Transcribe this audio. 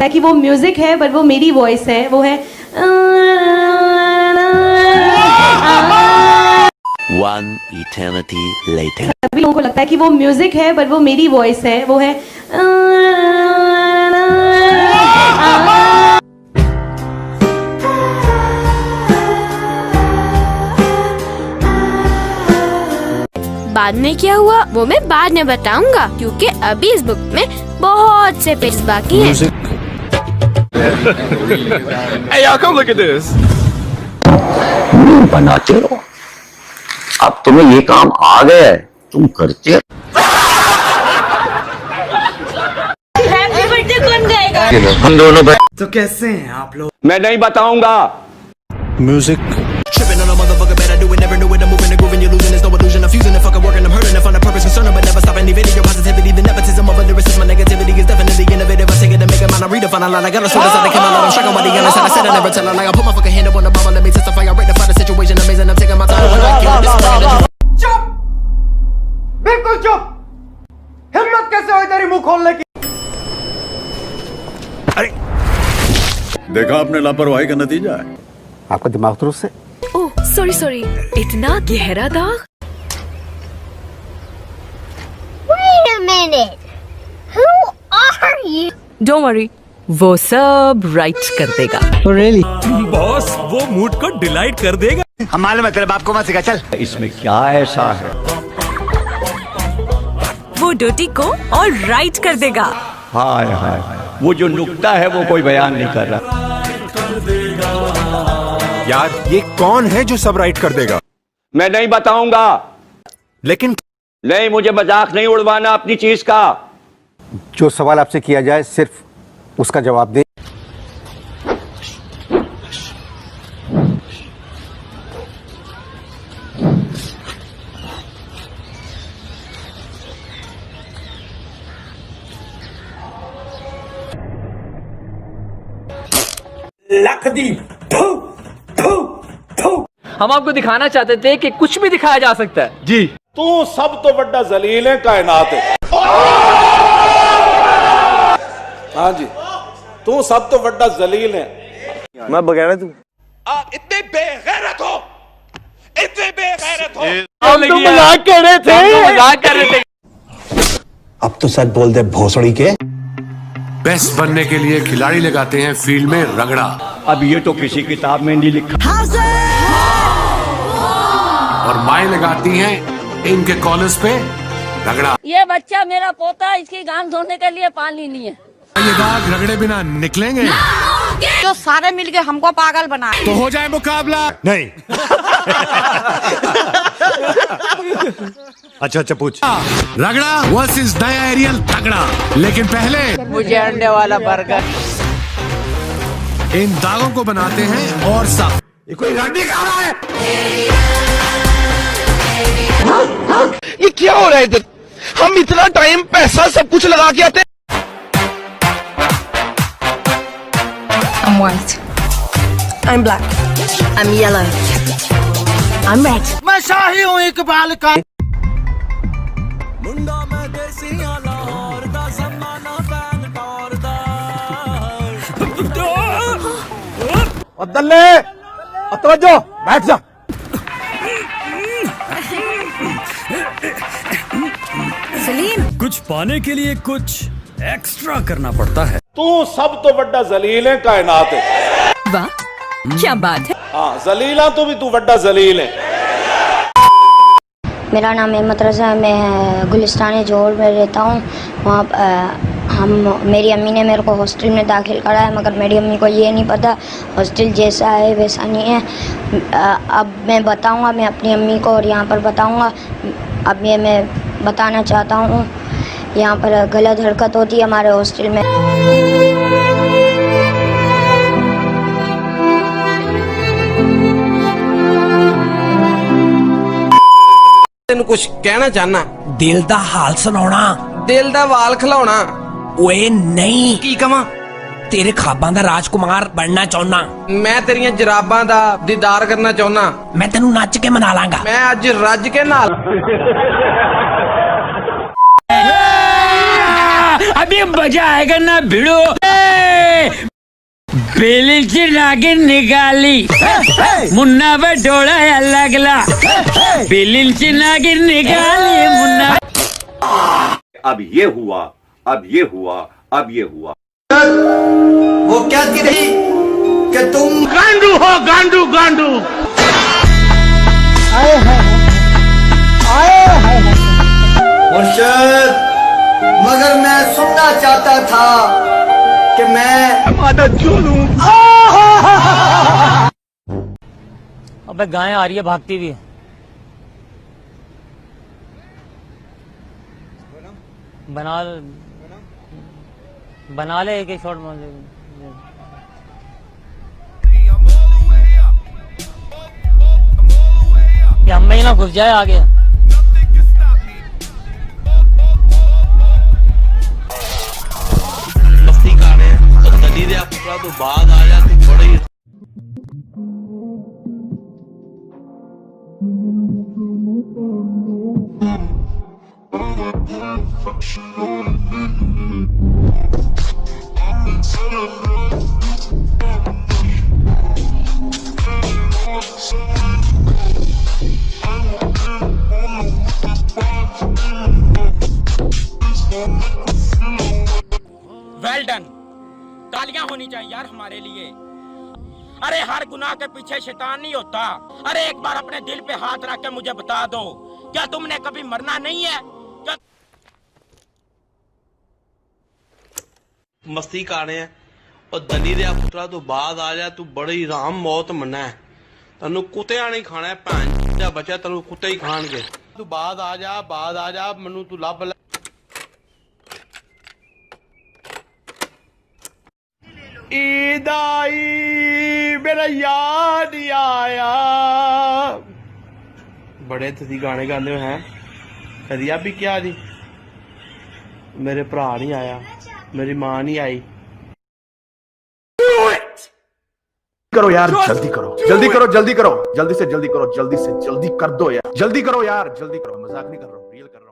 लगता है कि वो म्यूजिक है बट वो मेरी वॉइस है, वो है One eternity later. सभी लोगों को लगता है कि वो म्यूजिक है बट वो मेरी वॉइस है, वो है बाद में क्या हुआ वो मैं बाद में बताऊंगा, क्योंकि अभी इस बुक में बहुत से पेज बाकी हैं। Hey y'all, come look at this. बनाते रहो, अब तुम्हें ये काम आ गया है, तुम करते रहो। हैप्पी बर्थडे कौन गाएगा? हम दोनों तो कैसे हैं आप लोग? मैं नहीं बताऊंगा। Music Tripping on a motherfucker, bet I do it, never knew it. I'm moving and grooving, you're losing, there's no illusion. I'm fusing and fucking working, I'm hurting, I find a purpose, concern, but never stopping. Evading your positivity, the nepotism of a lyricist. My negativity is definitely innovative. I take it and make it mine. I redefine a line. I got a soul inside, I came out, I'm striking by the gun. I said I never tell a lie. I put my fucking hand up on the Bible, let me testify. I rectify the situation, amazing. I'm taking my time. When I kill this energy. चुप, बिल्कुल चुप। हिम्मत कैसे हुई तेरी मुंह खोलने की? देखा आपने लापरवाही का नतीजा है। आपका दिमाग दुरुस्त है? ओह सॉरी, इतना गहरा दाग? Wait a minute. Who are you? Don't worry, वो सब राइट कर देगा। बॉस वो मूड को डिलाइट कर देगा। हमारे मतलब आपको मत सिखा, चल। इसमें क्या ऐसा है? वो ड्यूटी को और राइट कर देगा। हाय हाय, वो जो नुक्ता है वो कोई बयान नहीं कर रहा। यार ये कौन है जो सब राइट कर देगा? मैं नहीं बताऊंगा। लेकिन नहीं, मुझे मजाक नहीं उड़वाना अपनी चीज का। जो सवाल आपसे किया जाए सिर्फ उसका जवाब दे। हम आपको दिखाना चाहते थे कि कुछ भी दिखाया जा सकता है। जी तू सब तो बड़ा जलील है कायनात है। हाँ जी, तू सब तो बड़ा जलील है। मैं बगैर तू आप इतने बेगैरत हो, इतने बेगैरत हो। हम तो मजाक कर रहे थे। अब तो सच बोल दे भोसड़ी के। बेस्ट बनने के लिए खिलाड़ी लगाते हैं फील्ड में रगड़ा। अब ये तो किसी किताब में नहीं लिखा। और माएं लगाती हैं इनके कॉलेज पे रगड़ा। ये बच्चा मेरा पोता है, इसकी गांव धोने के लिए पानी नहीं है। ये दाग रगड़े बिना निकलेंगे? जो सारे मिलके हमको पागल बनाए। तो हो जाए मुकाबला। नहीं। अच्छा पूछ। रगड़ा वर्सेस नया एरियल तगड़ा। लेकिन पहले मुझे अंडे वाला बर्गर। इन दागों को बनाते हैं और साफ। ये कोई रंडी खा रहा है? ये क्या हो रहा है इधर? हम इतना टाइम पैसा सब कुछ लगा के आते। I'm white. I'm black. I'm yellow. I'm red. मैं शाही हूँ इकबाल का। अब्दुल्ले, तवज्जो, बैठ जा। सलीम, कुछ पाने के लिए कुछ एक्स्ट्रा करना पड़ता है। तू सब तो बड़ा जलील है कायनात है। वाह क्या बात है। हाँ जलीला तो भी तू बड़ा जलील है। मेरा नाम अहमद रज़ा है, मैं गुलिस्तान जोहर में रहता हूँ। वहाँ मेरी अम्मी ने मेरे को हॉस्टल में दाखिल करा है, मगर मेरी अम्मी को ये नहीं पता हॉस्टल जैसा है वैसा नहीं है। अब मैं बताऊँगा, मैं अपनी अम्मी को और यहाँ पर बताऊँगा। अब ये मैं बताना चाहता हूँ, यहाँ पर गलत हरकत होती है हमारे हॉस्टल में। तेनू कुछ कहना चाहना? दिल दा हाल सुनाना, दिल दा वाल खिलाउना। ओए नहीं की कमा, तेरे खाबां दा राजकुमार बनना चाहना। मैं तेरियां जराबां दा दीदार करना चाहना। मैं तेनू नच के मना लांगा। मैं अज रज के नाल अभी मजा आएगा ना भिड़ो। बेलिंची नागिन निकाली, मुन्ना बटोला लगला। बेलिंची नागिन निकाली मुन्ना। अब ये हुआ, अब ये हुआ, अब ये हुआ। वो कहती रही कि तुम गांडू हो, गांडू गांडू। मुर्शिद, मगर मैं सुनना चाहता था कि मैं अबे गाय आ रही है, भागती हुई। बना ले एक शॉट में। हम में ही ना घुस जाए आगे। मस्ती कर रहे हैं तो दली दे पुत्रा तो बाद आ जा तू बड़ी वेल डन। तालियां होनी चाहिए यार हमारे लिए। अरे हर गुनाह के पीछे शैतान नहीं होता। अरे एक बार अपने दिल पे हाथ रख के मुझे बता दो, क्या तुमने कभी मरना नहीं है? क्या मस्ती कर रहे हैं और दली दे पुत्रा तो बाद आ जा तू बड़ी राम मौत मना है। तेन कुत्तिया नहीं खाना है, भैन दा बच्चा तेन कुत्ते ही खाणगे। तू बाद आ जा मैनू तू लभ ले। ईद आई मेरा याद नहीं आया। बड़े तुसी गाने गाने हो हैं, कदी भी क्या जी मेरे भरा नहीं आया, मेरी मां नहीं आई। करो यार, जल्दी करो, जल्दी करो, जल्दी करो, जल्दी से जल्दी करो, जल्दी से जल्दी कर दो यार, जल्दी करो यार, जल्दी करो। मजाक नहीं कर रहा हूँ, रियल कर रहा हूँ।